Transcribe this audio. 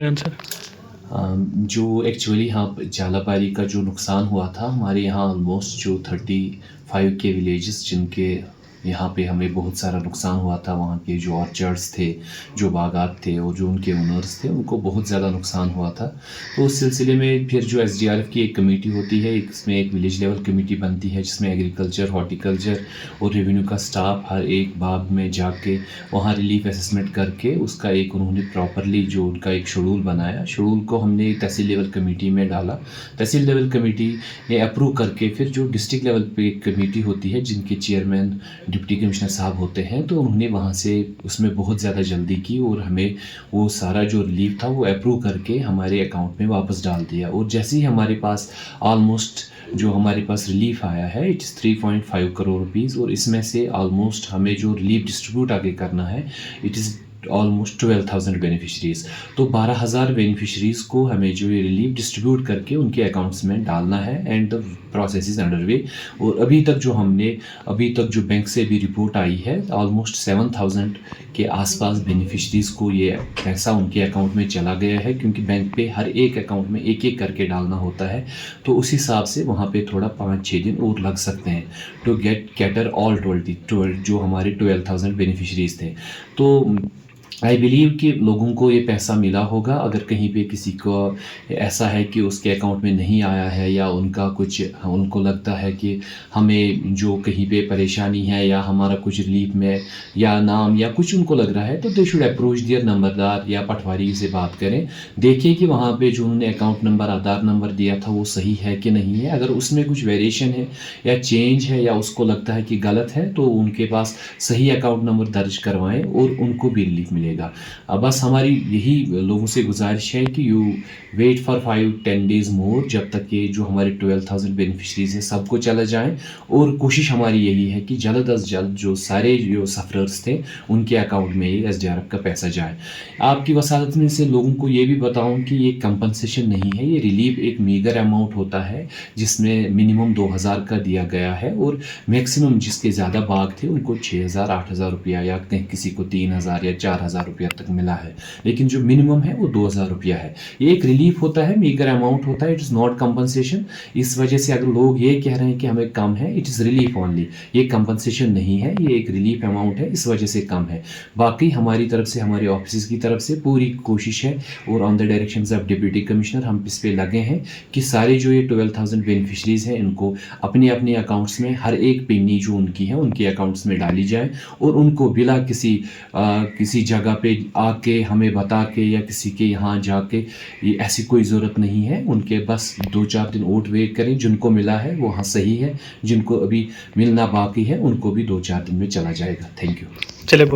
Answer. जो actually हाँ झालापारी का जो नुकसान हुआ था हमारे यहाँ ऑलमोस्ट जो 35 के विलेजेस जिनके यहाँ पे हमें बहुत सारा नुकसान हुआ था। वहाँ के जो ऑर्चर्ड्स थे, जो बागात थे और जो उनके ओनर्स थे उनको बहुत ज़्यादा नुकसान हुआ था। तो उस सिलसिले में फिर जो एसडीआरएफ की एक कमेटी होती है, इसमें एक विलेज लेवल कमेटी बनती है जिसमें एग्रीकल्चर, हॉर्टिकल्चर और रेवेन्यू का स्टाफ हर एक बाग में जाके वहाँ रिलीफ असेसमेंट करके उसका एक उन्होंने प्रॉपरली जो उनका एक शेड्यूल बनाया। शेड्यूल को हमने तहसील लेवल कमेटी में डाला। तहसील लेवल कमेटी ने अप्रूव करके फिर जो डिस्ट्रिक्ट लेवल पे एक कमेटी होती है जिनके चेयरमैन डिप्टी कमिश्नर साहब होते हैं, तो उन्होंने वहाँ से उसमें बहुत ज़्यादा जल्दी की और हमें वो सारा जो रिलीफ था वो अप्रूव करके हमारे अकाउंट में वापस डाल दिया। और जैसे ही हमारे पास ऑलमोस्ट जो हमारे पास रिलीफ आया है इट्स 3.5 करोड़ रुपीज़, और इसमें से ऑलमोस्ट हमें जो रिलीफ डिस्ट्रीब्यूट आगे करना है इट इज़ ऑलमोस्ट 12,000 बेनिफिशरीज़। तो 12,000 बेनिफिशरीज़ को हमें जो ये रिलीफ डिस्ट्रीब्यूट करके उनके अकाउंट्स में डालना है and the process is under way. और अभी तक जो बैंक से भी रिपोर्ट आई है ऑलमोस्ट 7,000 के आसपास बेनिफिशरीज़ को ये पैसा उनके अकाउंट में चला गया है, क्योंकि बैंक पे हर एक अकाउंट में एक एक करके डालना होता है। तो उस हिसाब से वहाँ पे थोड़ा 5-6 दिन और लग सकते हैं टू कैटर ऑल 12 जो हमारे 12,000 बेनिफिशरीज़ थे। तो आई बिलीव कि लोगों को ये पैसा मिला होगा। अगर कहीं पे किसी को ऐसा है कि उसके अकाउंट में नहीं आया है या उनका कुछ उनको लगता है कि हमें जो कहीं पे परेशानी है या हमारा कुछ रिलीफ में या नाम या कुछ उनको लग रहा है, तो दे शुड अप्रोच दियर नंबरदार या पटवारी से बात करें। देखिए कि वहाँ पे जो उन्होंने अकाउंट नंबर, आधार नंबर दिया था वो सही है कि नहीं है। अगर उसमें कुछ वेरिएशन है या चेंज है या उसको लगता है कि गलत है, तो उनके पास सही अकाउंट नंबर दर्ज करवाएं और उनको भी रिलीफ मिलेगा। बस हमारी यही लोगों से गुजारिश है कि यू वेट फॉर 5-10 डेज़ मोर, जब तक ये जो हमारे 12,000 बेनिफिशरीज है सबको चला जाए। और कोशिश हमारी यही है कि जल्द अज जल्द जो सारे जो सफ़रर्स थे उनके अकाउंट में ये एसडीआरएफ का पैसा जाए। आपकी वसालत में से लोगों को ये भी बताऊं कि ये कंपनसेशन नहीं है, ये रिलीफ एक मीगर अमाउंट होता है जिसमें मिनिमम 2,000 का दिया गया है और मैक्सिमम जिसके ज़्यादा बाग थे उनको 6,000 8,000 रुपया या किसी को 3,000 या 4,000 रुपया तक मिला है। लेकिन जो मिनिमम है वो 2,000 रुपया है। ये एक रिलीफ होता है, मीगर अमाउंट होता है, इट इज़ नॉट कंपनसेशन। इस वजह से अगर लोग ये कह रहे हैं कि हमें कम है, इट इज़ रिलीफ ओनली, ये कंपनसेशन नहीं है, ये एक रिलीफ अमाउंट है, इस वजह से कम है। बाकी हमारी तरफ से, हमारे ऑफिस की तरफ से पूरी कोशिश है और on the direction of deputy commissioner हम इस पे लगे हैं कि सारे जो ये 12,000 बेनिफिशरीज़ हैं इनको अपने अपने अकाउंट्स में हर एक पेनी जो उनकी है उनके अकाउंट्स में डाली जाए और उनको बिना किसी जगह पे आके हमें बता के या किसी के यहाँ जाके ये ऐसी कोई ज़रूरत नहीं है। उनके बस 2-4 दिन और वेट करें, जिनको मिला है वो हाँ सही है, जिनको अभी मिलना बाकी है उनको भी 2-4 दिन में चला जाएगा। Thank you. चलिए।